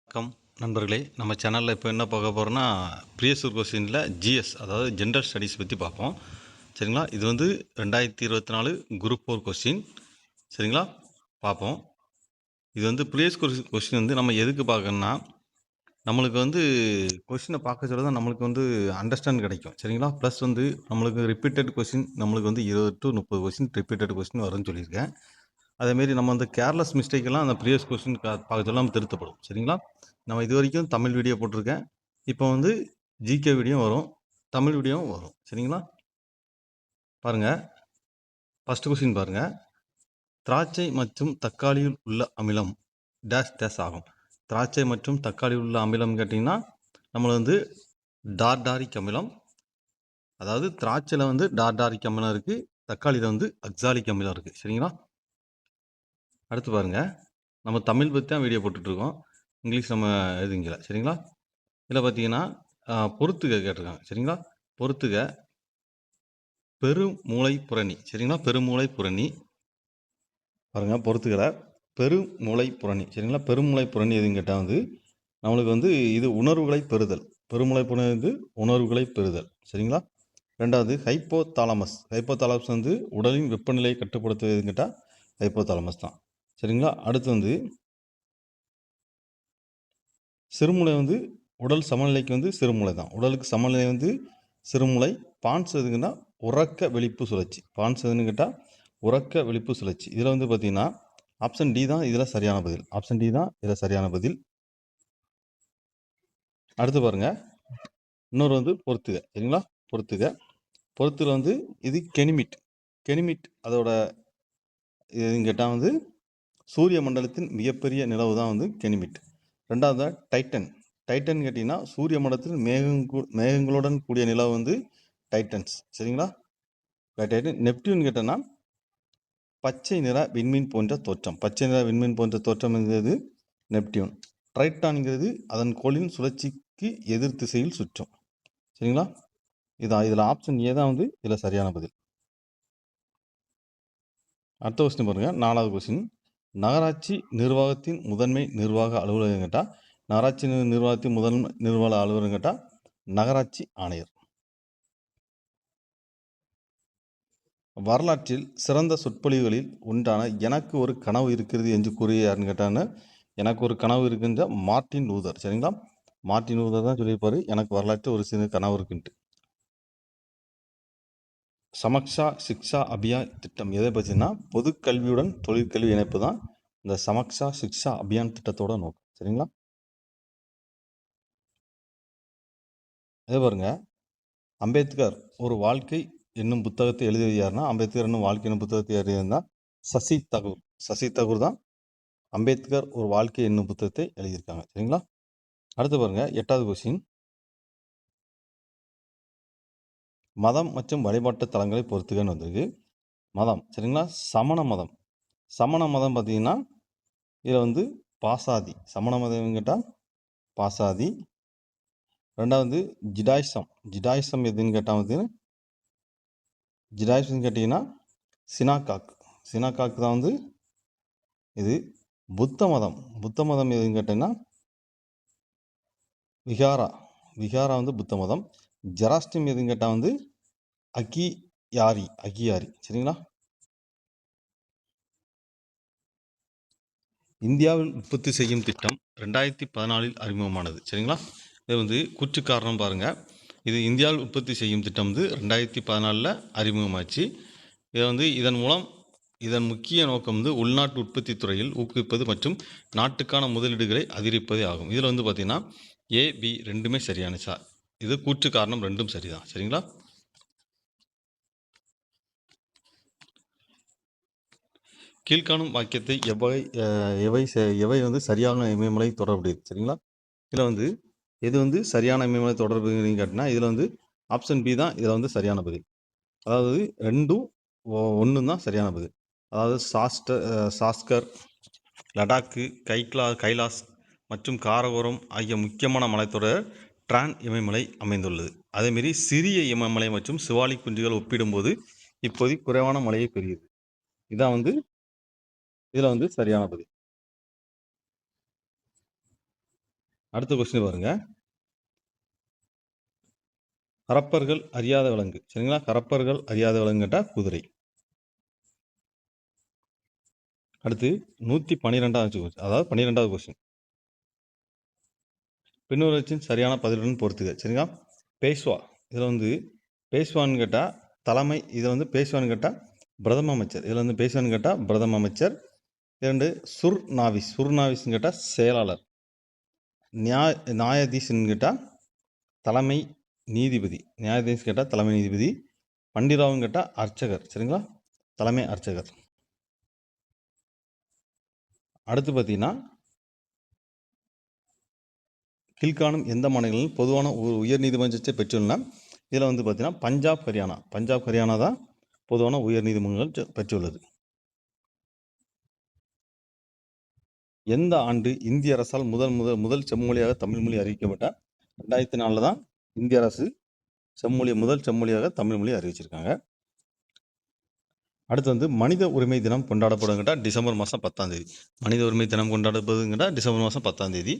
வணக்கம் நண்பர்களே. நம்ம சேனலில் இப்போ என்ன பார்க்க போகிறோன்னா, ப்ரீவியஸ் இயர் கொஸ்டினில் ஜிஎஸ், அதாவது ஜெண்டர் ஸ்டடீஸ் பற்றி பார்ப்போம். சரிங்களா? இது வந்து 2024 குரூப் 4 கொஸ்டின். சரிங்களா? பார்ப்போம். இது வந்து ப்ரீவியஸ் கொஸ்டின் வந்து நம்ம எதுக்கு பார்க்கணும்னா, நம்மளுக்கு வந்து கொஸ்டினை பார்க்க சொல்ல தான் நம்மளுக்கு வந்து அண்டர்ஸ்டாண்ட் கிடைக்கும். சரிங்களா? ப்ளஸ் வந்து நம்மளுக்கு ரிப்பீட்டட் கொஸ்டின் நம்மளுக்கு வந்து 20 to 30 கொஸ்டின் ரிப்பீட்டட் கொஸ்டின் வரும்னு சொல்லியிருக்கேன். அதேமாரி நம்ம அந்த கேர்லெஸ் மிஸ்டேக்கெல்லாம் அந்த ப்ரீவியஸ் கொஸ்டின் பார்க்க சொல்லாமல் திருத்தப்படும். சரிங்களா? நம்ம இது வரைக்கும் தமிழ் வீடியோ போட்டிருக்கேன். இப்போ வந்து ஜிகே வீடியோ வரும், தமிழ் வீடியோவும் வரும். சரிங்களா? பாருங்கள், ஃபஸ்ட்டு கொஸ்டின் பாருங்கள். திராட்சை மற்றும் தக்காளியில் உள்ள அமிலம் டேஷ் டேஷ் ஆகும். திராட்சை மற்றும் தக்காளியில் உள்ள அமிலம் கேட்டிங்கன்னா நம்மளை வந்து டார்டாரிக் அமிலம், அதாவது திராட்சையில் வந்து டார்டாரிக் அமிலம் இருக்குது, தக்காளியில் வந்து அக்சாலிக் அமிலம் இருக்குது. சரிங்களா? அடுத்து பாருங்கள், நம்ம தமிழ் பற்றி தான் வீடியோ போட்டுட்ருக்கோம், இங்கிலீஷ் நம்ம எழுதுங்கல. சரிங்களா? இதில் பார்த்தீங்கன்னா பொறுத்துக கேட்டிருக்காங்க. சரிங்களா? பொறுத்துக பெருமூளை புரணி. சரிங்களா? பெருமூளை புரணி பாருங்கள், பொறுத்துக்கிற பெருமூளை புரணி. சரிங்களா? பெருமூளை புரணி எதுன்னு கேட்டால் வந்து நம்மளுக்கு வந்து இது உணர்வுகளை பெறுதல். பெருமூளை புரணி வந்து உணர்வுகளை பெறுதல். சரிங்களா? ரெண்டாவது ஹைப்போதாலமஸ். ஹைப்போதாலமஸ் வந்து உடலின் வெப்பநிலையை கட்டுப்படுத்துவதுன்னு கேட்டால் ஹைப்போதாலமஸ் தான். சரிங்களா? அடுத்து வந்து சிறுமூளை வந்து உடல் சமநிலைக்கு வந்து சிறுமூளை தான். உடலுக்கு சமநிலை வந்து சிறுமூளை. பான்ஸ் எதுக்குன்னா உறக்க வெளிப்பு சுழற்சி. பான்ஸ் எதுன்னு கேட்டால் உறக்க வெளிப்பு சுழற்சி. இதில் வந்து பார்த்தீங்கன்னா ஆப்ஷன் டி தான் இதில் சரியான பதில். ஆப்ஷன் டி தான் இதில் சரியான பதில். அடுத்து பாருங்கள், இன்னொரு வந்து பொறுத்துக. சரிங்களா? பொறுத்துக வந்து இது கெனிமிட். கெனிமிட் அதோட எதுன்னு கேட்டால் வந்து சூரிய மண்டலத்தின் மிகப்பெரிய நிலவு தான் வந்து கெனிமிட். ரெண்டாவது டைட்டன். டைட்டன் கேட்டிங்கன்னா சூரிய மண்டலத்தில் மேகங்களுடன் கூடிய நிலவு வந்து டைட்டன்ஸ். சரிங்களா? டைட்டன். நெப்டியூன் கேட்டோன்னா பச்சை நிற விண்மீன் போன்ற தோற்றம். பச்சை நிற விண்மீன் போன்ற தோற்றம் என்கிறது நெப்டியூன். ட்ரைட்டான்ங்கிறது அதன் கோளின் சுழற்சிக்கு எதிர் திசையில் சுற்றும். சரிங்களா? இதில் ஆப்ஷன் ஏ தான் வந்து இதில் சரியான பதில். அடுத்த கொஸ்டின் பாருங்கள், 4வது கொஸ்டின். நகராட்சி நிர்வாகத்தின் முதன்மை நிர்வாக அலுவலகம் கேட்டால் நகராட்சி நிர்வாகத்தின் முதன்மை நிர்வாக அலுவலகம் கேட்டால் நகராட்சி ஆணையர். வரலாற்றில் சிறந்த சொற்பொழிவுகளில் ஒன்றான எனக்கு ஒரு கனவு இருக்கிறது என்று கூறிய யாருன்னு கேட்டான்னு, எனக்கு ஒரு கனவு இருக்கின்ற மார்ட்டின் லூதர். சரிங்களா? மார்ட்டின் லூதர் தான் சொல்லியிருப்பார் எனக்கு வரலாற்று ஒரு சின்ன கனவு இருக்குன்ட்டு. சமக்ஷா சிக்ஷா அபியான் திட்டம் எதை பற்றினா பொது கல்வியுடன் தொழிற்கல்வி இணைப்பு தான் இந்த சமக்ஷா சிக்ஷா அபியான் திட்டத்தோட நோக்கம். சரிங்களா? அதே பாருங்க, அம்பேத்கர் ஒரு வாழ்க்கை என்னும் புத்தகத்தை எழுதியது யாருன்னா, அம்பேத்கர் என்னும் வாழ்க்கை என்னும் புத்தகத்தை எழுதியிருந்தால் சசி தகூர். சசி தகூர் தான் அம்பேத்கர் ஒரு வாழ்க்கை என்னும் புத்தகத்தை எழுதியிருக்காங்க. சரிங்களா? அடுத்து பாருங்க, 8வது கொஸ்டின். மதம் மற்றும் வழிபாட்டு தலங்களை பொறுத்துக்கன்னு வந்திருக்கு. மதம். சரிங்களா? சமண மதம். சமண மதம் பார்த்தீங்கன்னா இதில் வந்து பாசாதி. சமண மதம் கேட்டால் பாசாதி. ரெண்டாவது ஜிடாயிசம். ஜிடாயிசம் எதுன்னு கேட்டால் வந்து ஜிடாயிசம் கேட்டிங்கன்னா சினாகாக். சினாகாக் தான் வந்து இது. புத்த மதம். புத்த மதம் எதுன்னு கேட்டிங்கன்னா விகாரா. விகாரா வந்து புத்த மதம். ஜெராஸ்டிம் எதுன்னு கேட்டால் வந்து அகியாரி. அகியாரி. சரிங்களா? இந்தியாவில் உற்பத்தி செய்யும் திட்டம் 2014 அறிமுகமானது. சரிங்களா? இது வந்து கூற்று காரணம் பாருங்கள். இது இந்தியாவில் உற்பத்தி செய்யும் திட்டம் வந்து 2014 அறிமுகமாச்சு. இதை வந்து இதன் முக்கிய நோக்கம் வந்து உள்நாட்டு உற்பத்தி துறையில் ஊக்குவிப்பது மற்றும் நாட்டுக்கான முதலீடுகளை அதிகரிப்பதே ஆகும். இதில் வந்து பார்த்திங்கன்னா ஏ பி ரெண்டுமே சரியான சார். இது கூற்று காரணம் ரெண்டும் சரிதான். சரிங்களா? கீழ்காணும் வாக்கியத்தை எவை வந்து சரியான இமயமலை தொடர்புடையது. சரிங்களா? இதில் வந்து எது வந்து சரியான இமயமலை தொடர்புன்னு கேட்டினா இதில் வந்து ஆப்ஷன் பி தான் இதில் வந்து சரியான பதில். அதாவது 2ம் 1 தான் சரியான பதில். அதாவது சாஸ்கர், லடாக்கு, கைலாஸ் மற்றும் காரகோரம் ஆகிய முக்கியமான மலைத்தொடர் டிரான் இமயமலை அமைந்துள்ளது. அதேமாரி சிறிய இமயமலை மற்றும் சிவாலி குன்றுகள் ஒப்பிடும்போது இப்போது குறைவான மலையை பெறுகிறது. இதான் வந்து இதில் வந்து சரியான பதில். அடுத்த கொஸ்டின் பாருங்க. கரப்பர்கள் அறியாத விலங்கு. சரிங்களா? கரப்பர்கள் அறியாத விலங்கு கேட்டால் குதிரை. அடுத்து 112வது கொஸ்டின், அதாவது 12வது கொஸ்டின். பின்வருவற்றின் சரியான பதிலுடன் பொறுத்துக. சரிங்களா? பேஷ்வா. இதில் வந்து பேஷ்வான்னு கேட்டால் தலைமை. இதில் வந்து பேஷ்வான்னு கேட்டால் பிரதம அமைச்சர். இதில் வந்து பேஷ்வான்னு கேட்டால் பிரதம அமைச்சர். 2 சுர்நாவிஸ். சுர்நாவிஸ்ன்னு கேட்டால் செயலாளர். நியாயாதீஷ்ன்னு கேட்டால் தலைமை நீதிபதி. நியாயாதீஷ் கேட்டால் தலைமை நீதிபதி. பண்டிராவுன்னு கேட்டால் அர்ச்சகர். சரிங்களா? தலைமை அர்ச்சகர். அடுத்து பார்த்தீங்கன்னா, கீழ்காணும் எந்த மாநிலங்களில் பொதுவான ஒரு உயர் நீதிமன்றத்தை பெற்றுள்ளன? இதில் வந்து பார்த்தீங்கன்னா பஞ்சாப், ஹரியானா. பஞ்சாப், ஹரியானா தான் பொதுவான உயர் நீதிமன்றங்கள் பெற்றுள்ளது. எந்த ஆண்டு இந்திய அரசால் முதல் செம்மொழியாக தமிழ் மொழி அறிவிக்கப்பட்ட? 2004 தான் இந்திய அரசு முதல் செம்மொழியாக தமிழ் மொழி அறிவிச்சிருக்காங்க. அடுத்து வந்து மனித உரிமை தினம் கொண்டாடப்படுங்கிட்ட டிசம்பர் மாதம் 10ஆம் தேதி. மனித உரிமை தினம் கொண்டாடப்படுதுங்கிட்ட டிசம்பர் மாதம் 10ஆம் தேதி.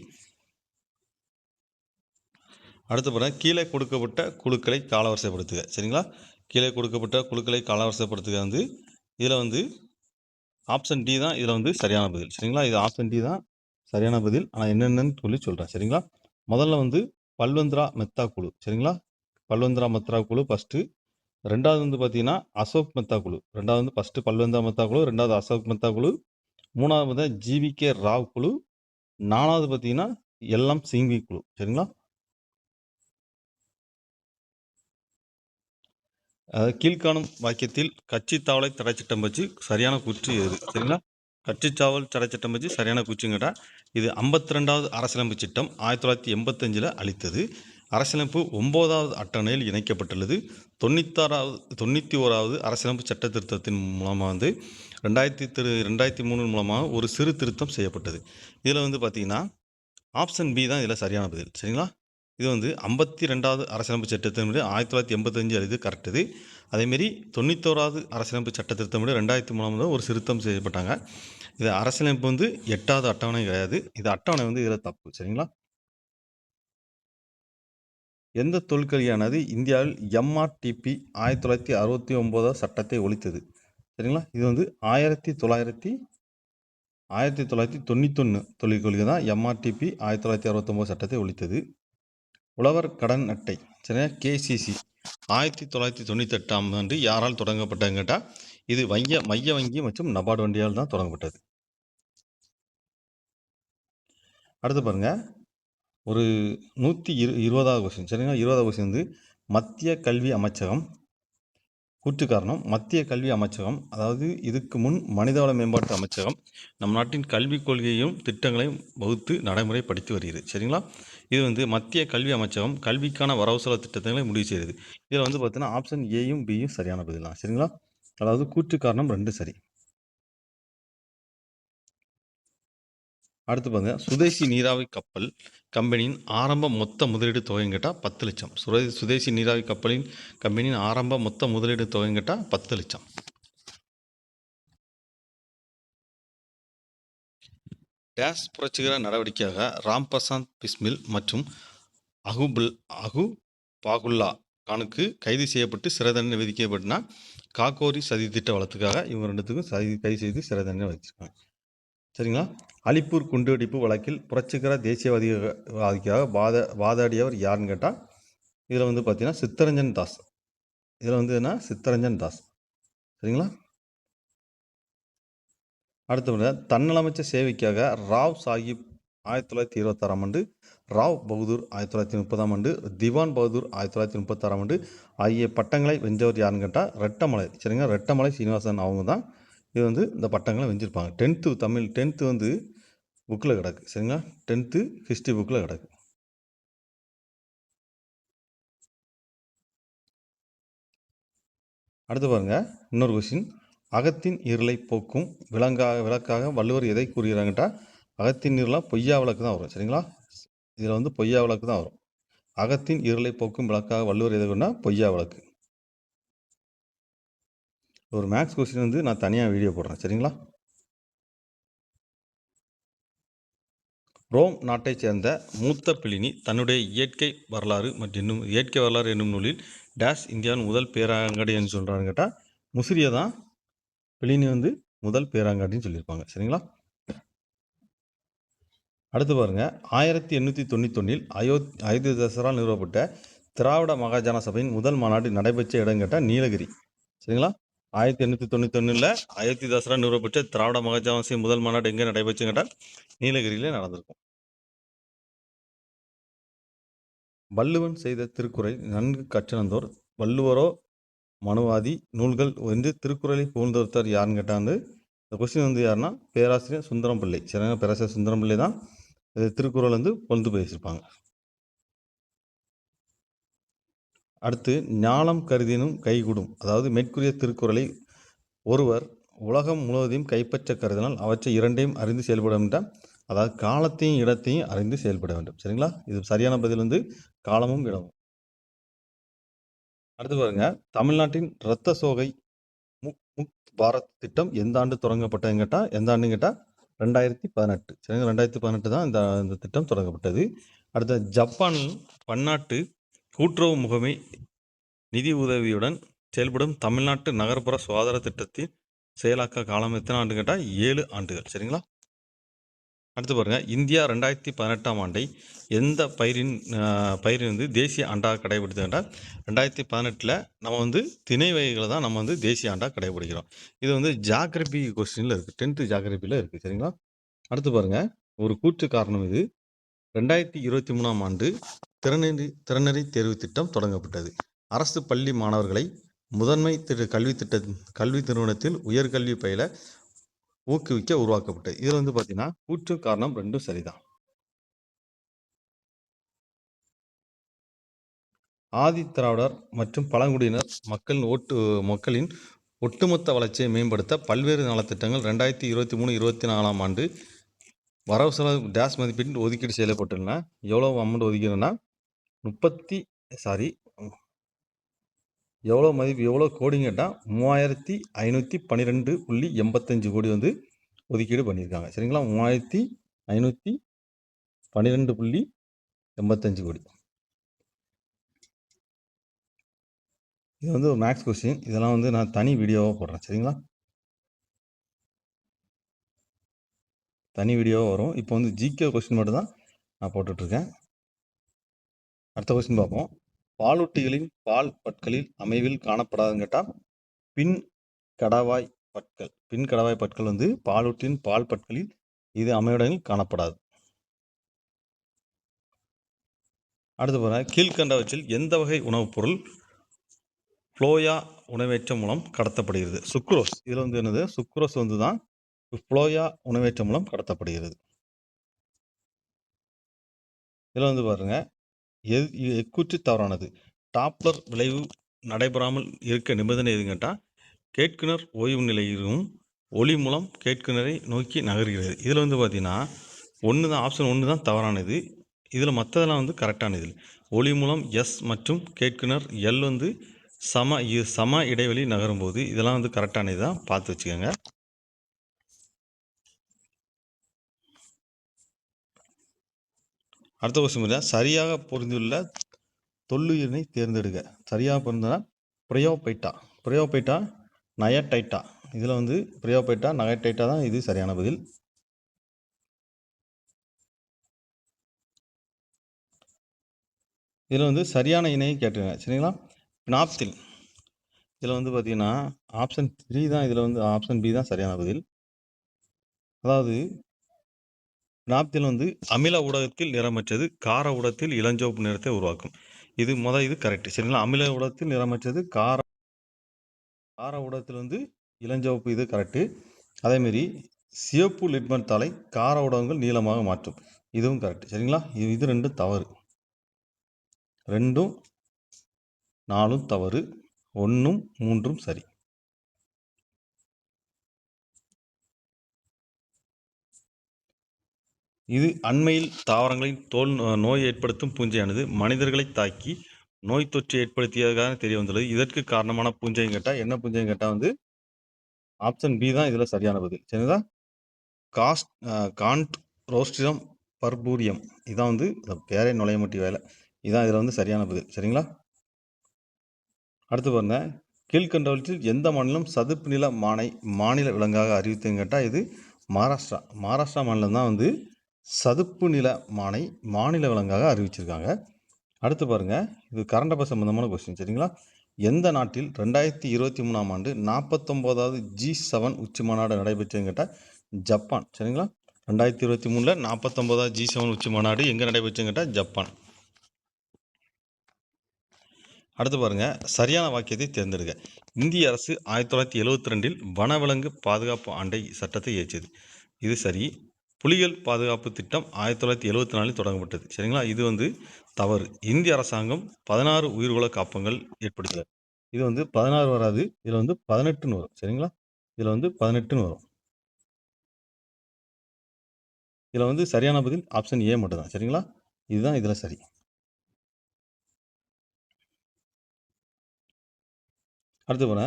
அடுத்து பாருங்கள், கீழே கொடுக்கப்பட்ட குழுக்களை காலவரிசைப்படுத்துக. சரிங்களா? கீழே கொடுக்கப்பட்ட குழுக்களை காலவரிசைப்படுத்துக வந்து இதில் வந்து ஆப்ஷன் டி தான் இதில் வந்து சரியான பதில். சரிங்களா? இது ஆப்ஷன் டி தான் சரியான பதில். ஆனால் என்னென்னு சொல்கிறேன். சரிங்களா? முதல்ல வந்து பல்வந்த்ரா மெத்தா குழு. சரிங்களா? பல்வந்த்ரா மெத்ரா குழு ஃபஸ்ட்டு. ரெண்டாவது வந்து பார்த்தீங்கன்னா அசோக் மெத்தா குழு. ரெண்டாவது வந்து ஃபஸ்ட்டு பல்வந்த்ரா மெத்தா குழு, ரெண்டாவது அசோக் மெத்தா குழு, மூணாவது வந்து ஜிவிகே ராவ் குழு, நாலாவது பார்த்தீங்கன்னா எல்எம் சிங்வி குழு. சரிங்களா? அதாவது கீழ்காணும் வாக்கியத்தில் கட்சி தாவலை தடை சட்டம் பற்றி சரியான கூற்று எது? சரிங்களா? கட்சி தாவல் தடை சட்டம் பற்றி சரியான கூற்றுங்கடா, இது 52வது அரசியலமைப்பு சட்டம் 1985 அளித்தது. அரசியலமைப்பு 9வது அட்டவணையில் இணைக்கப்பட்டுள்ளது. 91வது அரசியலமைப்பு சட்ட திருத்தத்தின் மூலமாக வந்து 2003 மூலமாக ஒரு சிறு திருத்தம் செய்யப்பட்டது. இதில் வந்து பார்த்தீங்கன்னா ஆப்ஷன் பி தான் இதில் சரியான பதில். சரிங்களா? இது வந்து 52வது அரசியலமைப்பு சட்டத்தின்படி 1985 இது கரெக்டு. அதேமாரி 91வது அரசியலமைப்பு சட்ட திருத்தப்படி 2003 ஒரு திருத்தம் செய்யப்பட்டாங்க. இது அரசியலமைப்பு வந்து 8வது அட்டவணை கிடையாது. இது அட்டவணை வந்து இதில் தப்பு. சரிங்களா? எந்த தொழிற்கல்வியானது இந்தியாவில் எம்ஆர்டிபி 1969 சட்டத்தை ஒழித்தது? சரிங்களா? இது வந்து 1991 தொழிற்கல்வி தான் எம்ஆர்டிபி 1969 சட்டத்தை ஒழித்தது. உழவர் கடன் அட்டை. சரியா? கேசிசி 1998ஆம் ஆண்டு யாரால் தொடங்கப்பட்டதுன்னு கேட்டால் இது மைய வங்கி மற்றும் நபார்டு வங்கியால் தான் தொடங்கப்பட்டது. அடுத்து பாருங்கள், ஒரு 120வது கொஸ்டின். சரிங்களா? 20வது கொஸ்டின் வந்து மத்திய கல்வி அமைச்சகம். கூற்று காரணம், மத்திய கல்வி அமைச்சகம் அதாவது இதுக்கு முன் மனிதவள மேம்பாட்டு அமைச்சகம் நம் நாட்டின் கல்விக் கொள்கையும் திட்டங்களையும் வகுத்து நடைமுறைப்படுத்தி வருகிறது. சரிங்களா? இது வந்து மத்திய கல்வி அமைச்சகம் கல்விக்கான வரவு செலவு திட்டங்களை முடிவு செய்கிறது. இதில் வந்து பார்த்தீங்கன்னா ஆப்ஷன் ஏயும் பியும் சரியான பதில் தான். சரிங்களா? அதாவது கூற்று காரணம் 2 சரி. அடுத்து பாருங்க, சுதேசி நீராவி கப்பல் கம்பெனியின் ஆரம்ப மொத்த முதலீடு தொகைன்னு கேட்டால் 10 லட்சம். சுதேசி நீராவி கப்பலின் கம்பெனியின் ஆரம்ப மொத்த முதலீடு தொகைன்னு கேட்டால் 10 லட்சம். டேஸ் புரட்சிகர நடவடிக்கையாக ராம்பிரசாந்த் பிஸ்மில் மற்றும் அகு பாகுல்லா கானுக்கு கைது செய்யப்பட்டு சிறை தண்டனை விதிக்கப்பட்டுனா காக்கோரி சதி திட்ட வழக்குக்காக இவங்க ரெண்டுத்துக்கும் கைது செய்து சிறை தண்டனை வச்சிருக்காங்க. சரிங்களா? அலிப்பூர் குண்டுவெடிப்பு வழக்கில் புரட்சிகர தேசியவாதிக்காக வாதாடியவர் யாருன்னு கேட்டால் இதில் வந்து பார்த்தீங்கன்னா சித்தரஞ்சன் தாஸ். இதில் வந்து என்ன சித்தரஞ்சன் தாஸ். சரிங்களா? அடுத்த தன்னலமைச்ச சேவைக்காக ராவ் சாஹிப் 1926ஆம் ஆண்டு, ராவ் பகதூர் 1930ஆம் ஆண்டு, திவான் பகதூர் 1936ஆம் ஆண்டு ஆகிய பட்டங்களை வென்றவர் யாருன்னு கேட்டால் ரெட்டமலை. சரிங்களா? ரெட்டமலை சீனிவாசன் அவங்க தான் இது வந்து இந்த பட்டங்களை வெஞ்சிருப்பாங்க. 10th வந்து புக்கில் கிடக்கு. சரிங்களா? 10th ஹிஸ்ட்ரி புக்கில் கிடக்கு. அடுத்து பாருங்கள், இன்னொரு கொஸ்டின். அகத்தின் இருளை போக்கும் விளக்காக வள்ளுவர் எதை கூறுகிறாங்கட்டா அகத்தின் இருளாக பொய்யா விளக்கு தான் வரும். சரிங்களா? இதில் வந்து பொய்யா விளக்கு தான் வரும். அகத்தின் இருளை போக்கும் விளக்காக வள்ளுவர் எதை கூறினா பொய்யா விளக்கு. ஒரு மேக்ஸ் கொஸ்டின் வந்து நான் தனியாக வீடியோ போடுறேன். சரிங்களா? ரோம் நாட்டைச் சேர்ந்த மூத்த பிளினி தன்னுடைய இயற்கை வரலாறு என்னும் நூலில் டேஷ் இந்தியாவின் முதல் பேராங்காடி என்று சொல்கிறான்னு கேட்டால் முசிறியை தான் பிளினி வந்து முதல் பேராங்காடின்னு சொல்லியிருப்பாங்க. சரிங்களா? அடுத்து பாருங்க, 1891 அயோத்திதாசரால் நிறுவப்பட்ட திராவிட மகாஜன சபையின் முதல் மாநாடு நடைபெற்ற இடம் கேட்டால் நீலகிரி. சரிங்களா? 1891 அயோத்திதாசரால் நிறுவப்பட்ட திராவிட மகாஜன சபை முதல் மாநாடு எங்கே நடைபெற்று கேட்டால் நீலகிரியிலே நடந்திருக்கும். வள்ளுவன் செய்த திருக்குறளை நன்கு கற்றறிந்தோர் வள்ளுவரோ மனுவாதி நூல்கள் வந்து திருக்குறளை புகழ்ந்தொருத்தர் யாருன்னு கேட்டால் வந்து இந்த கொஸ்டின் வந்து யாருன்னா பேராசிரியர் சுந்தரம் பிள்ளை. சரிங்க, பேராசிரியர் சுந்தரம் பிள்ளை தான் திருக்குறள் வந்து புகழ்ந்து பேசியிருப்பாங்க. அடுத்து, ஞாலம் கருதினும் கைகூடும், அதாவது மேற்கூறிய திருக்குறளை ஒருவர் உலகம் முழுவதையும் கைப்பற்ற கருதினால் அவற்றை இரண்டையும் அறிந்து செயல்பட வேண்டும். அதாவது காலத்தையும் இடத்தையும் அறிந்து செயல்பட வேண்டும். சரிங்களா? இது சரியான பதில் வந்து காலமும் இடமும். அடுத்து பாருங்க, தமிழ்நாட்டின் இரத்த சோகை முக்த் பாரத் திட்டம் எந்த ஆண்டு தொடங்கப்பட்டதுன்னு கேட்டால் எந்த ஆண்டுன்னு கேட்டால் 2018. சரிங்க, 2018 தான் இந்த திட்டம் தொடங்கப்பட்டது. அடுத்த, ஜப்பான் பன்னாட்டு கூட்டுறவு முகமை நிதி உதவியுடன் செயல்படும் தமிழ்நாட்டு நகர்ப்புற சுகாதார திட்டத்தின் செயலாக்க காலம் எத்தனை ஆண்டு கேட்டால் 7 ஆண்டுகள். சரிங்களா? அடுத்து பாருங்கள், இந்தியா 2018ஆம் ஆண்டை எந்த பயிரின் வந்து தேசிய ஆண்டாக கடைபிடித்து கேட்டால் 2018 நம்ம வந்து திணை வகைகளை தான் நம்ம வந்து தேசிய ஆண்டாக கடைபிடிக்கிறோம். இது வந்து ஜாகிரபி கொஸ்டினில் இருக்குது, 10th ஜாகிரபியில் இருக்குது. சரிங்களா? அடுத்து பாருங்கள், ஒரு கூற்று காரணம் இது. 2023ஆம் ஆண்டு திறனறி தேர்வு திட்டம் தொடங்கப்பட்டது. அரசு பள்ளி மாணவர்களை முதன்மை கல்வி நிறுவனத்தில் உயர்கல்வி பயில ஊக்குவிக்க உருவாக்கப்பட்டது. இதில் வந்து பார்த்தீங்கன்னா கூற்று காரணம் ரெண்டும் சரிதான். ஆதி திராவிடர் மற்றும் பழங்குடியினர் மக்களின் ஒட்டுமொத்த வளர்ச்சியை மேம்படுத்த பல்வேறு நலத்திட்டங்கள் 2023-24ஆம் ஆண்டு வரவு செலவு டேஷ் மதிப்பீட்டில் ஒதுக்கீடு செய்யப்பட்டுள்ளன. எவ்வளோ அமௌண்ட் ஒதுக்கீடுனா எவ்வளோ கோடின்னு கேட்டால் 3512.85 கோடி வந்து ஒதுக்கீடு பண்ணியிருக்காங்க. சரிங்களா? 3512.85 கோடி. இது வந்து ஒரு மேக்ஸ் கொஸ்டின். இதெல்லாம் வந்து நான் தனி வீடியோவாக போடுறேன். சரிங்களா? தனி வீடியோவாக வரும். இப்போ வந்து ஜிகே கொஸ்டின் மட்டும் தான் நான் போட்டுட்ருக்கேன். அடுத்த கொஸ்டின் பார்ப்போம். பாலூட்டிகளின் பால் பற்களில் அமைவில் காணப்படாதுன்னு கேட்டால் பின் கடவாய் பற்கள் வந்து பாலூட்டின் பால் பற்களில் இது அமைவிடங்களில் காணப்படாது. அடுத்து பாருங்கள், கீழ்கண்டவற்றில் எந்த வகை உணவுப் பொருள் ஃப்ளோயா உணவேற்றம் மூலம் கடத்தப்படுகிறது? சுக்ரோஸ். இதில் வந்து என்னது? சுக்ரோஸ் வந்து தான் ஃப்ளோயா உணவேற்றம் மூலம் கடத்தப்படுகிறது. இதில் வந்து பாருங்க, எக்கூற்று தவறானது. டாப்ளர் விளைவு நடைபெறாமல் இருக்க நிபந்தனை எதுன்னு கேட்டால் கேட்குனர் ஓய்வு நிலையிலும் ஒளி மூலம் கேட்குனரை நோக்கி நகர்கிறது. இதில் வந்து பார்த்தீங்கன்னா ஆப்ஷன் 1 தான் தவறானது. இதில் மற்றதெல்லாம் வந்து கரெக்டானது. ஒளி மூலம் எஸ் மற்றும் கேட்குனர் எல் வந்து சம இடைவெளி நகரும்போது இதெல்லாம் வந்து கரெக்டானது தான், பார்த்து வச்சுக்கோங்க. அடுத்த கொஸ்டின், சரியாக பொருந்துள்ள தொல்லுயிரினை தேர்ந்தெடுக்க. சரியாக பொருந்தனா ப்ரையோபைட்டா நயடைட்டா. இதில் வந்து ப்ரையோபைட்டா நயடைட்டா தான் இது சரியான பதில். இதில் வந்து சரியான இணையை கேட்டுருங்க. சரிங்களா? பினாப்தில். இதில் வந்து பார்த்தீங்கன்னா ஆப்ஷன் 3 தான். இதில் வந்து ஆப்ஷன் பி தான் சரியான பதில். அதாவது பினாப்தில் வந்து அமில ஊடகத்தில் நிறமற்றது, கார ஊடகத்தில் இளஞ்சிவப்பு நிறத்தை உருவாக்கும். இது கரெக்ட். சரிங்களா? அமில ஊடகத்தில் நிறமற்றது, கார ஊடகத்தில் வந்து இளஞ்சிவப்பு, இது கரெக்டு. அதேமாரி சிவப்பு லிட்மஸ் தாளை கார ஊடகங்கள் நீளமாக மாற்றும், இதுவும் கரெக்ட். சரிங்களா? இது 2 தவறு. 2, 4 தவறு, 1, 3 சரி. இது அண்மையில் தாவரங்களின் தோல் நோய் ஏற்படுத்தும் பூஞ்சையானது மனிதர்களை தாக்கி நோய் தொற்று ஏற்படுத்தியதாக தெரிய வந்துள்ளது. இதற்கு காரணமான பூஞ்சைன்னு கேட்டால் என்ன பூஞ்சைன்னு கேட்டால் வந்து ஆப்ஷன் பி தான் இதில் சரியான பதில். சரிங்களா? காண்ட் ரோஸ்டிரம் பர்பூரியம். இதான் வந்து இந்த பேரே நுழைய மாட்டி வேலை. இதான் இதில் வந்து சரியான பதில். சரிங்களா? அடுத்து பாருங்க, கீழ்கண்டவற்றில் எந்த மாநிலம் சதுப்பு நில மானை மாநில விலங்காக அறிவித்துன்னு கேட்டால் இது மகாராஷ்டிரா. மகாராஷ்டிரா மாநிலம் தான் வந்து சதுப்பு நில மானை மாநில விலங்காக அறிவிச்சிருக்காங்க. அடுத்து பாருங்க, இது கரண்ட் அஃபேர்ஸ் சம்பந்தமான கொஸ்டின். சரிங்களா? எந்த நாட்டில் 2023ஆம் ஆண்டு 49வது G7 உச்சி மாநாடு நடைபெற்றுன்னு கேட்டால் ஜப்பான். சரிங்களா? 2023ல் 49வது G7 உச்சி மாநாடு எங்கே நடைபெற்றுன்னு கேட்டால் ஜப்பான். அடுத்து பாருங்க, சரியான வாக்கியத்தை தேர்ந்தெடுக்க. இந்திய அரசு 1972இல் வனவிலங்கு பாதுகாப்பு ஆண்டை சட்டத்தை இயற்றியது. இது சரி. புலிகள் பாதுகாப்பு திட்டம் 1974இல் தொடங்கப்பட்டது. சரிங்களா? இது வந்து தவறு. இந்திய அரசாங்கம் 16 உயிர்கோள காப்பகங்கள் ஏற்படுத்தல. இது வந்து 16 வராது, இதில் வந்து 18ன்னு வரும். சரிங்களா? இதில் வந்து 18ன்னு வரும். இதில் வந்து சரியான பதில் ஆப்ஷன் ஏ மட்டும்தான். சரிங்களா? இதுதான் இதில் சரி. அடுத்து போன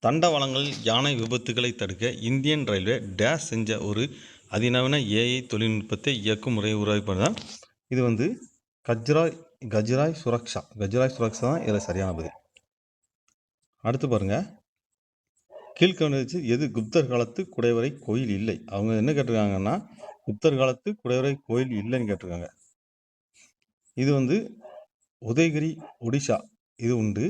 தண்டவாளங்களில் யானை விபத்துகளை தடுக்க இந்தியன் ரயில்வே டேஷ் செஞ்ச ஒரு அதிநவீன ஏஐ தொழில்நுட்பத்தை இயக்கும் முறையை உருவாக்கப்படுதான். இது வந்து கஜ்ராய் சுரக்ஷா தான் இதில் சரியான பதில். அடுத்து பாருங்க, கீழ்கண்டது எது குப்தர் காலத்து குடைவரை கோயில் இல்லை? அவங்க என்ன கேட்டிருக்காங்கன்னா, குப்தர் காலத்து குடைவரை கோயில் இல்லைன்னு கேட்டிருக்காங்க. இது வந்து உதயகிரி ஒடிஷா இது உண்டு.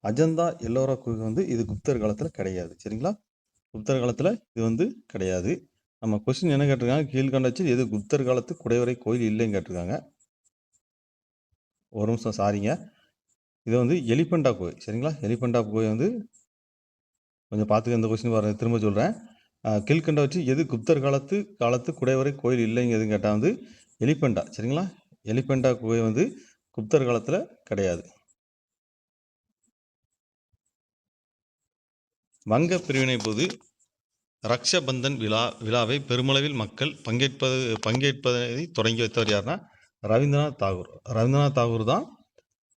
அஜந்தா எல்லோரா கோயில் வந்து இது குப்தர் காலத்தில் கிடையாது. சரிங்களா? குப்தர் காலத்தில் இது வந்து கிடையாது. நம்ம கொஸ்டின் என்ன கேட்டிருக்காங்க, கீழ்கண்டச்சில் எது குப்தர் காலத்து குடைவரை கோயில் இல்லைன்னு கேட்டிருக்காங்க. ஒரு நிமிஷம், சாரிங்க. இது வந்து எலிபெண்டா கோயில். சரிங்களா? எலிபெண்டா கோயில் வந்து கொஞ்சம் பார்த்துக்க. இந்த கொஸ்டின் வர திரும்ப சொல்கிறேன். கீழ்கண்டவற்றில் எது குப்தர் காலத்து குடைவரை கோயில் இல்லைங்க எதுன்னு கேட்டால் வந்து எலிபெண்டா. சரிங்களா? எலிபெண்டா கோயில் வந்து குப்தர் காலத்தில் கிடையாது. வங்க பிரிவினை போது ரக்ஷபந்தன் விழாவை பெருமளவில் மக்கள் பங்கேற்பதை தொடங்கி வைத்தவர் யாருன்னா ரவீந்திரநாத் தாகூர் தான்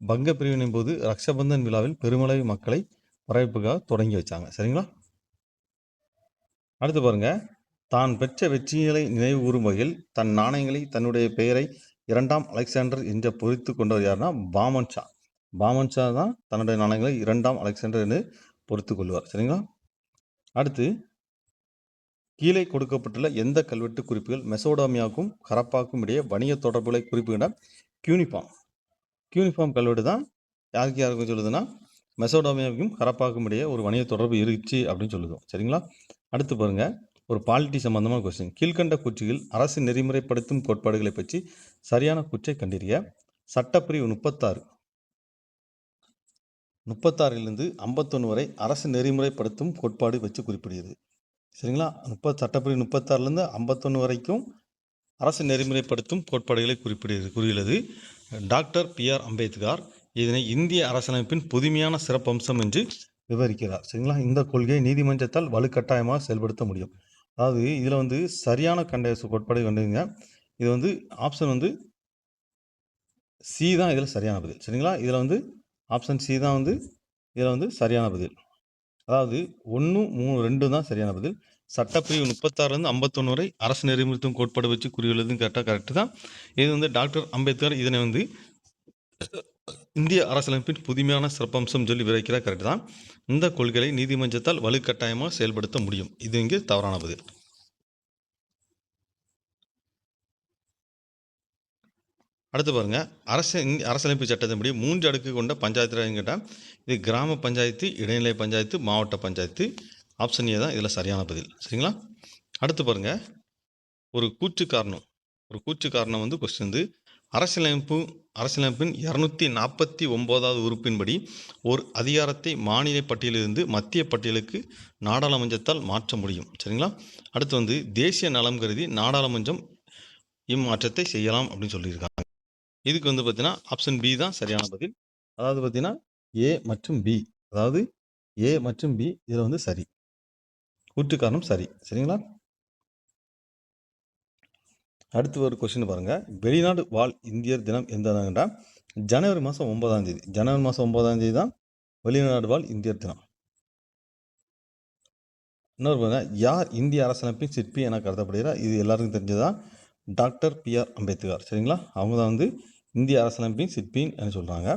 வங்க பிரிவினை போது ரக்ஷபந்தன் விழாவில் பெருமளவில் மக்களை வரவேற்புக்காக தொடங்கி வச்சாங்க. சரிங்களா? அடுத்து பாருங்க, தான் பெற்ற வெற்றிகளை நினைவு கூறும் வகையில் தன் நாணயங்களை தன்னுடைய பெயரை 2ஆம் அலெக்சாண்டர் என்று பொறித்து கொண்டவர் யாருன்னா பாமன் ஷா தான் தன்னுடைய நாணயங்களை 2ஆம் அலெக்சாண்டர் என்று பொறித்து கொள்வார். சரிங்களா? அடுத்து, கீழே கொடுக்கப்பட்டுள்ள எந்த கல்வெட்டு குறிப்புகள் மெசோடோமியாவுக்கும் ஹரப்பாவுக்கும் இடையே வணிக தொடர்புகளை குறிப்புகின்ற கியூனிஃபார்ம் கல்வெட்டு தான் யாருக்கும் சொல்லுதுன்னா மெசோடோமியாவுக்கும் ஹரப்பாவுக்கும் இடையே ஒரு வணிக தொடர்பு இருந்துச்சு அப்படின்னு சொல்லுதோம். சரிங்களா? அடுத்து பாருங்க, ஒரு பாலிட்டி சம்பந்தமான கொஸ்டின். கீழ்கண்ட கூற்றுகள் அரசு நெறிமுறைப்படுத்தும் கோட்பாடுகளை பற்றி சரியான கூற்றை கண்டறிய. சட்டப்பிரிவு 36லிருந்து 51 வரை அரசு நெறிமுறைப்படுத்தும் கோட்பாடு வச்சு குறிப்பிடுகிறது. சரிங்களா? சட்டப்பிரிவு 36லேருந்து 51 வரைக்கும் அரசு நெறிமுறைப்படுத்தும் கோட்பாடுகளை கூறுகிறது. Doctor B.R.. அம்பேத்கர் இதனை இந்திய அரசியலமைப்பின் புதுமையான சிறப்பம்சம் என்று விவரிக்கிறார். சரிங்களா? இந்த கொள்கையை நீதிமன்றத்தால் வலுக்கட்டாயமாக செயல்படுத்த முடியும். அதாவது இதில் வந்து சரியான கோட்பாடு கண்டுங்க. இது வந்து ஆப்ஷன் வந்து சி தான் இதில் சரியான பதில். சரிங்களா? இதில் வந்து ஆப்ஷன் சி தான் வந்து இதில் வந்து சரியான பதில். அதாவது 1, 3, 2 தான் சரியான பதில். சட்டப்பிரிவு 36லேருந்து 51 வரை அரசு நெறிமுறைத்துவம் கோட்பாடு வச்சு கூறியுள்ளதுன்னு கேட்டால் கரெக்டு தான். இது வந்து டாக்டர் அம்பேத்கர் இதனை வந்து இந்திய அரசியலமைப்பின் புதுமையான சிறப்பம்சம் சொல்லி விவரிக்கிறார். கரெக்டு தான். இந்த கொள்கைகளை நீதிமன்றத்தால் வலுக்கட்டாயமாக செயல்படுத்த முடியும். இது இங்கே தவறான பதில். அடுத்து பாருங்க, அரசியலமைப்பு சட்டத்தின்படி 3 அடுக்கு கொண்ட பஞ்சாயத்து ராஜ்னு கேட்டால் இது கிராம பஞ்சாயத்து, இடைநிலை பஞ்சாயத்து, மாவட்ட பஞ்சாயத்து. ஆப்ஷன் ஏ தான் இதில் சரியான பதில். சரிங்களா? அடுத்து பாருங்க, ஒரு கூற்று காரணம் வந்து கொஸ்டின் வந்து அரசியலமைப்பின் 249வது உறுப்பின்படி ஒரு அதிகாரத்தை மாநில பட்டியலிருந்து மத்திய பட்டியலுக்கு நாடாளுமன்றத்தால் மாற்ற முடியும். சரிங்களா? அடுத்து வந்து தேசிய நலம் கருதி நாடாளுமன்றம் இம்மாற்றத்தை செய்யலாம் அப்படின்னு சொல்லியிருக்காங்க. இதுக்கு வந்து பார்த்தீங்கன்னா ஆப்ஷன் பி தான் சரியான பதில். அதாவது பார்த்தீங்கன்னா ஏ மற்றும் பி, இதில் வந்து சரி. கூற்று காரணம் சரி. சரிங்களா? அடுத்து ஒரு கொஸ்டின் பாருங்க, வெளிநாடு வாழ் இந்தியர் தினம் எந்த ஜனவரி மாதம் 9ஆம் தேதி. ஜனவரி மாதம் 9ஆம் தேதி தான் வெளிநாடு வாழ் இந்தியர் தினம். இன்னொரு பாருங்க, யார் இந்திய அரசியலமைப்பின் சிற்பி என கருதப்படுகிறார்? இது எல்லாருக்கும் தெரிஞ்சதான் டாக்டர் பிஆர் அம்பேத்கர். சரிங்களா, அவங்க தான் வந்து இந்திய அரசியலமைப்பின் சிற்பின்னு சொல்கிறாங்க.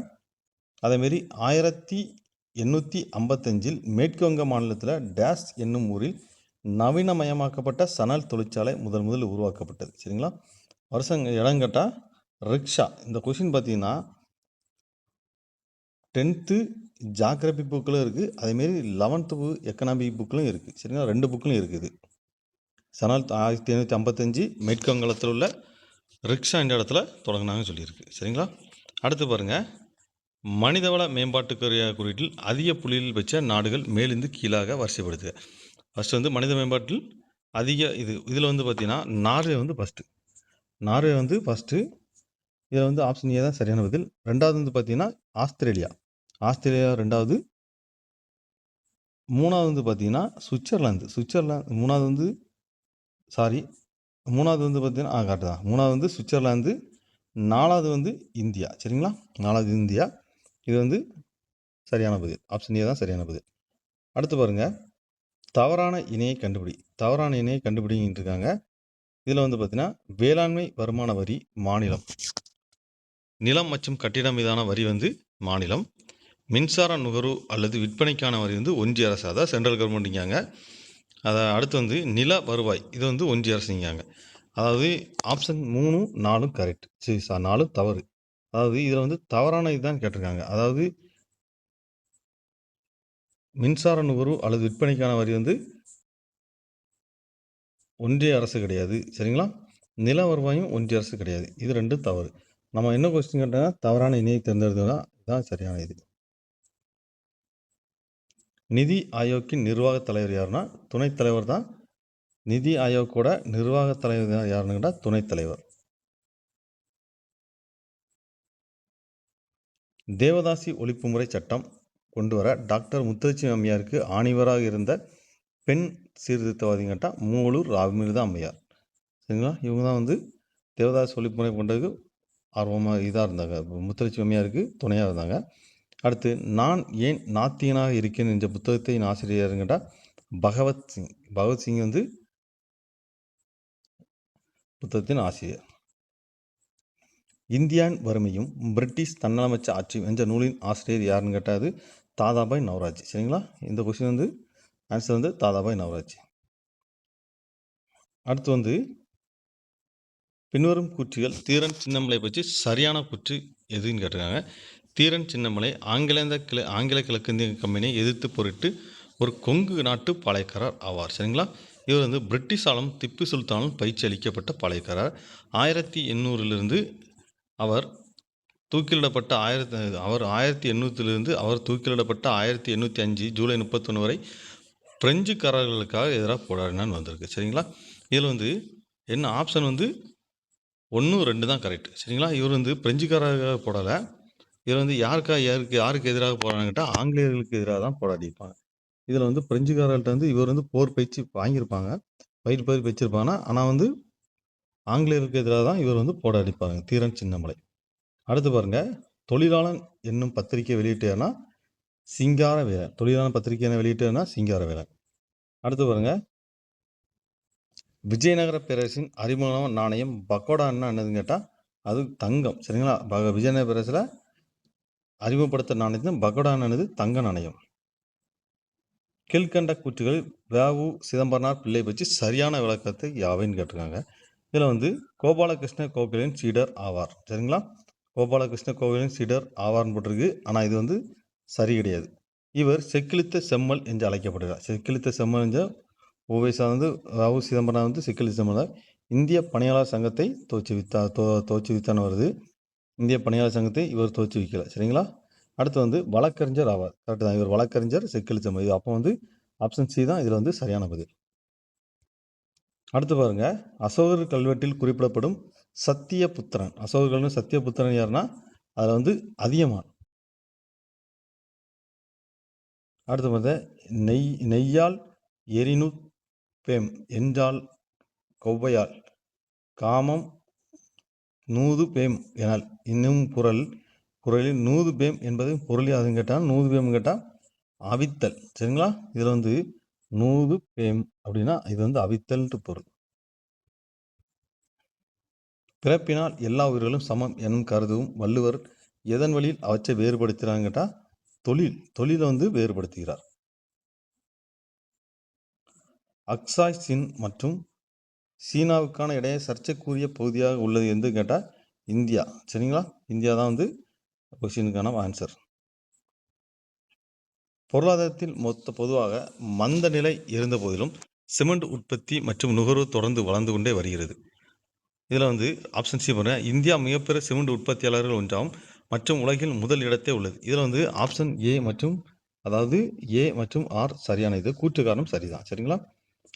அதேமாரி 1855 மேற்குவங்க மாநிலத்தில் டேஸ் என்னும் ஊரில் நவீனமயமாக்கப்பட்ட சணல் தொழிற்சாலை முதல் உருவாக்கப்பட்டது. சரிங்களா, வருஷம் இடம் கேட்டால் ரிக்ஷா. இந்த கொஷின் பார்த்தீங்கன்னா 10th ஜாகிரபி புக்கில் இருக்குது, அதேமாரி 11th எக்கனாமிக் புக்கிலும் இருக்குது. சரிங்களா, 2 புக்கிலும் இருக்குது. சணல் 1855 மேற்குவங்கத்தில் உள்ள ரிக்ஷா என்ற இடத்துல தொடங்கினாங்கன்னு சொல்லியிருக்கு. சரிங்களா, அடுத்து பாருங்கள், மனிதவள மேம்பாட்டு குறியீட்டில் அதிக புள்ளியில் வச்ச நாடுகள் மேலிருந்து கீழாக வரிசைப்படுத்துக. ஃபஸ்ட்டு வந்து மனித மேம்பாட்டில் அதிக இதில் வந்து பார்த்திங்கன்னா நார்வே வந்து ஃபஸ்ட்டு. நார்வே வந்து ஃபஸ்ட்டு. இதில் வந்து ஆப்ஷன் ஏ தான் சரியான பதில். ரெண்டாவது வந்து பார்த்திங்கன்னா ஆஸ்திரேலியா. ஆஸ்திரேலியா ரெண்டாவது. மூணாவது வந்து பார்த்திங்கன்னா சுவிட்சர்லாந்து. மூணாவது வந்து பார்த்திங்கன்னா கரெக்டு தான். மூணாவது வந்து சுவிட்சர்லாந்து. நாலாவது வந்து இந்தியா. சரிங்களா, நாலாவது இந்தியா. இது வந்து சரியான பதில். ஆப்ஷன் ஏ தான் சரியான பதில். அடுத்து பாருங்கள், தவறான இணையை கண்டுபிடிங்கிட்டு இருக்காங்க. இதில் வந்து பார்த்தீங்கன்னா வேளாண்மை வருமான வரி மாநிலம், நிலம் மற்றும் கட்டிடம் மீதான வரி வந்து மாநிலம், மின்சார நுகர்வு அல்லது விற்பனைக்கான வரி வந்து ஒன்றிய அரசு, அதாவது சென்ட்ரல் கவர்மெண்ட்டுங்காங்க. அதை அடுத்து வந்து நில வருவாய், இது வந்து ஒன்றிய அரசுங்காங்க. அதாவது ஆப்ஷன் 3, 4 கரெக்ட். சரி சார், 4 தவறு. அதாவது இதில் வந்து தவறான இதுதான் கேட்டிருக்காங்க. அதாவது மின்சார நுகர்வு அல்லது விற்பனைக்கான வரி வந்து ஒன்றிய அரசு கிடையாது. சரிங்களா, நில வருவாயும் ஒன்றிய அரசு கிடையாது. இது ரெண்டும் தவறு. நம்ம என்ன கொஸ்டின் கேட்டால் தவறான இணையை தேர்ந்தெடுத்தோம்னா இதுதான் சரியான இது. நிதி ஆயோக்கின் நிர்வாக தலைவர் யாருன்னா துணைத் தலைவர் தான். நிதி ஆயோக்கோட நிர்வாக தலைவர் யாருன்னு கேட்டால் துணைத் தலைவர். தேவதாசி ஒழிப்பு முறை சட்டம் கொண்டு வர டாக்டர் முத்துலட்சுமி அம்மையாருக்கு ஆணிவராக இருந்த பெண் சீர்திருத்தவாதின்னு கேட்டால் மூவலூர் ராமிர்தா அம்மையார். சரிங்களா, இவங்க தான் வந்து தேவதாசி ஒழிப்பு முறை கொண்டதுக்கு ஆர்வமாக இதாக இருந்தாங்க. முத்துலட்சுமி அம்மையாருக்கு துணையாக இருந்தாங்க. அடுத்து நான் ஏன் நாத்திகனாக இருக்கேன் என்ற புத்தகத்தின் ஆசிரியர் கேட்டால் பகவத்சிங். பகவத்சிங் வந்து புத்தகத்தின் ஆசிரியர். இந்தியாவின் வறுமையும் பிரிட்டிஷ் தன்னலமற்ற ஆட்சியும் என்ற நூலின் ஆசிரியர் யாருன்னு கேட்டால் தாதாபாய் நவராஜ். சரிங்களா, இந்த கொஸ்டின் வந்து ஆன்சர் வந்து தாதாபாய் நவராஜ். அடுத்து வந்து பின்வரும் கூற்றுகள் தீரன் சின்னமலை பற்றி சரியான கூற்று எதுன்னு கேட்டிருக்காங்க. தீரன் சின்னமலை ஆங்கில கிழக்கிந்திய கம்பெனியை எதிர்த்து பொருட்டு ஒரு கொங்கு நாட்டு பாளையக்காரர் ஆவார். சரிங்களா, இவர் வந்து பிரிட்டிஷாலும் திப்பு சுல்தானும் பயிற்சி அளிக்கப்பட்ட பாளையக்காரர். 1800 அவர் தூக்கிலிடப்பட்ட 1805 ஜூலை 31 வரை பிரெஞ்சுக்காரர்களுக்காக எதிராக போராடினான்னு வந்திருக்கு. சரிங்களா, இதில் வந்து என்ன ஆப்ஷன் வந்து 1, 2 தான் கரெக்ட். சரிங்களா, இவர் வந்து பிரெஞ்சுக்காரர்களுக்காக போடலை. இதில் வந்து யாருக்கு எதிராக போராடினான்னு கேட்டால் ஆங்கிலேயர்களுக்கு எதிராக தான் போராடிப்பாங்க. இதில் வந்து பிரெஞ்சுக்காரர்கள்ட்ட வந்து இவர் வந்து போர் பயிற்சி வாங்கியிருப்பாங்க, பயிர் வச்சிருப்பாங்க. ஆனால் வந்து ஆங்கிலேயருக்கு எதிராக தான் இவர் வந்து போராடிப்பாங்க, தீரன் சின்னமலை. அடுத்து பாருங்க, தொழிலாளன் என்னும் பத்திரிகை வெளியிட்டேன்னா சிங்காரவேலன். தொழிலாளன் பத்திரிகை என்ன வெளியிட்டேன்னா சிங்காரவேலன். அடுத்து பாருங்க, விஜயநகர பேரரசின் அறிமுக நாணயம் பக்கோடா என்னதுன்னு கேட்டால் அது தங்கம். சரிங்களா, விஜயநகர பேரரசில் அறிமுகப்படுத்த நாணயத்தின் பக்கோடா என்னது தங்க நாணயம். கீழ்கண்ட கூற்றுகள் வ.உ. சிதம்பரனார் பிள்ளை பற்றி சரியான விளக்கத்தை யாவைன்னு கேட்டிருக்காங்க. இதில் வந்து கோபாலகிருஷ்ண கோகலின் சீடர் ஆவார். சரிங்களா, கோபாலகிருஷ்ண கோகலின் சீடர் ஆவார்னு போட்டிருக்கு. ஆனால் இது வந்து சரி கிடையாது. இவர் செக்கிழுத்த செம்மல் என்று அழைக்கப்படுகிறார். செக்கிழுத்த செம்மல் என்ற ஓவைசா வந்து வ.உ. சிதம்பரம் வந்து செக்கிழுத்த செம்மல் இந்திய பணியாளர் சங்கத்தை தோற்றுவித்தான்னு வருது. இந்திய பணியாளர் சங்கத்தை இவர் தோற்றுவிக்கல. சரிங்களா, அடுத்து வந்து வழக்கறிஞர் ஆவார். கரெக்டு தான், இவர் வழக்கறிஞர் செக்கிழுத்த செம்மல். இது அப்போ வந்து ஆப்ஷன் சி தான் இதில் வந்து சரியான பதில். அடுத்து பாருங்க, அசோகர் கல்வெட்டில் குறிப்பிடப்படும் சத்தியபுத்திரன். அசோகர்கள்னு சத்தியபுத்திரன் யாருன்னா அதில் வந்து அதியமான். அடுத்து பார்த்தா நெய்யால் எரினு பேம் என்றால் கொவ்வையால் காமம் நூது பேம் எனல் இன்னும் குரலில் நூது பேம் என்பது பொருள் யாதுன்னு கேட்டால் நூது பேம் கேட்டால் அவித்தல். சரிங்களா, இதில் வந்து நூது பேம் அப்படின்னா இது வந்து அவித்தல்ன்ட்டு பொருள். பிறப்பினால் எல்லா உயிர்களும் சமம் எனும் கருதும் வள்ளுவர் எதன் வழியில் அவற்றை வேறுபடுத்துகிறான்னு கேட்டால் தொழிலை வந்து வேறுபடுத்துகிறார். அக்சாய் சின் மற்றும் சீனாவுக்கான இடையே சர்ச்சைக்குரிய பகுதியாக உள்ளது என்று கேட்டால் இந்தியா. சரிங்களா, இந்தியா தான் வந்து கொஸ்டினுக்கான ஆன்சர். பொருளாதாரத்தில் பொதுவாக மந்த நிலை இருந்த போதிலும் சிமெண்ட் உற்பத்தி மற்றும் நுகர்வு தொடர்ந்து வளர்ந்து கொண்டே வருகிறது. இதில் வந்து ஆப்ஷன் சி பாருங்க, இந்தியா மிகப்பெரிய சிமெண்ட் உற்பத்தியாளர்கள் ஒன்றாகும் மற்றும் உலகில் முதல் இடத்தே உள்ளது. இதில் வந்து ஆப்ஷன் ஏ மற்றும் ஆர் சரியான இது, கூற்று காரணம் சரிதான். சரிங்களா,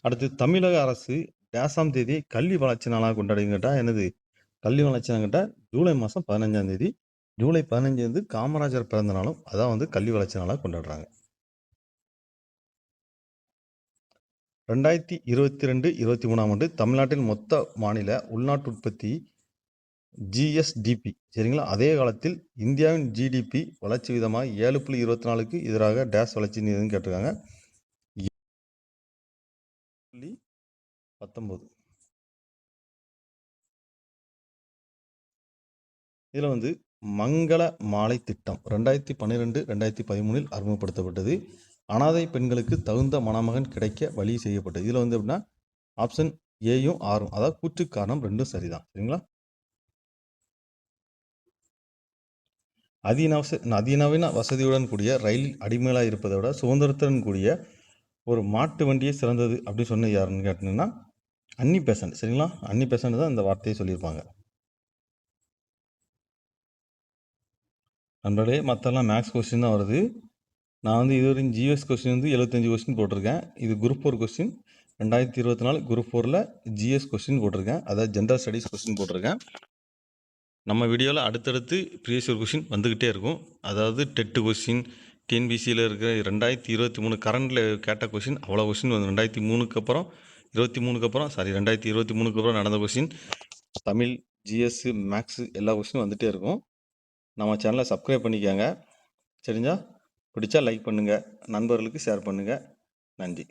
அடுத்து தமிழக அரசு டேசாம் தேதி கல்வி வளர்ச்சி நாளாக கொண்டாடுங்க கேட்டால் என்னது கல்வி வளர்ச்சி நாள் கேட்டால் ஜூலை மாதம் 15ஆம் தேதி. ஜூலை 15 வந்து காமராஜர் பிறந்த நாளும், அதான் வந்து கல்வி வளர்ச்சி நாளாக கொண்டாடுறாங்க. 2022-23ஆம் ஆண்டு தமிழ்நாட்டின் மொத்த மாநில உள்நாட்டு உற்பத்தி ஜிஎஸ்டிபி. சரிங்களா, அதே காலத்தில் இந்தியாவின் ஜிடிபி வளர்ச்சி விதமாக 7.24க்கு எதிராக டேஸ் வளர்ச்சி எதுன்னு கேட்டிருக்காங்க. 19. இதில் வந்து மங்கள மாலை திட்டம் 2012-2013 அறிமுகப்படுத்தப்பட்டது. அனாதை பெண்களுக்கு தகுந்த மணமகன் கிடைக்க வழி செய்யப்பட்டது. இதில் வந்து எப்படின்னா ஆப்ஷன் ஏயும் ஆரும், அதாவது கூற்று காரணம் ரெண்டும் சரிதான். சரிங்களா, அதிநவீன வசதியுடன் கூடிய ரயிலில் அடிமையாக இருப்பதை விட சுதந்திரத்துடன் கூடிய ஒரு மாட்டு வண்டியே சிறந்தது அப்படின்னு சொன்ன யாருன்னு கேட்டீங்கன்னா அன்னி பெசன்ட். சரிங்களா, அன்னி பெசன்ட் தான் இந்த வார்த்தையை சொல்லியிருப்பாங்க. நண்பர்களே, மற்றெல்லாம் மேக்ஸ் கொஸ்டின் தான் வருது. நான் வந்து இதுவரைக்கும் ஜிஎஸ் கொஸ்டின் வந்து 75 கொஸ்டின் போட்டிருக்கேன். இது குரூப் 4 கொஸ்டின். 2024 குரூப் 4ல் ஜிஎஸ் கொஸ்டின் போட்டிருக்கேன், அதாவது ஜென்ரல் ஸ்டடீஸ் கொஸ்டின் போட்டிருக்கேன். நம்ம வீடியோவில் அடுத்தடுத்து ப்ரீவியஸ் இயர் கொஸ்டின் வந்துக்கிட்டே இருக்கும். அதாவது டெட்டு கொஸ்டின், டிஎன்பிசியில் இருக்கிற 2023 கரண்டில் கேட்ட கொஸ்டின் அவ்வளோ கொஸ்டின் வந்து 2023க்கு அப்புறம் 2023க்கு அப்புறம் நடந்த கொஸ்டின், தமிழ், ஜிஎஸ்ஸு, மேக்ஸு எல்லா கொஸ்டினும் வந்துகிட்டே இருக்கும். நம்ம சேனலை சப்ஸ்கிரைப் பண்ணிக்கோங்க. சரிங்களா, பிடிச்சா லைக் பண்ணுங்கள், நண்பர்களுக்கு ஷேர் பண்ணுங்கள். நன்றி.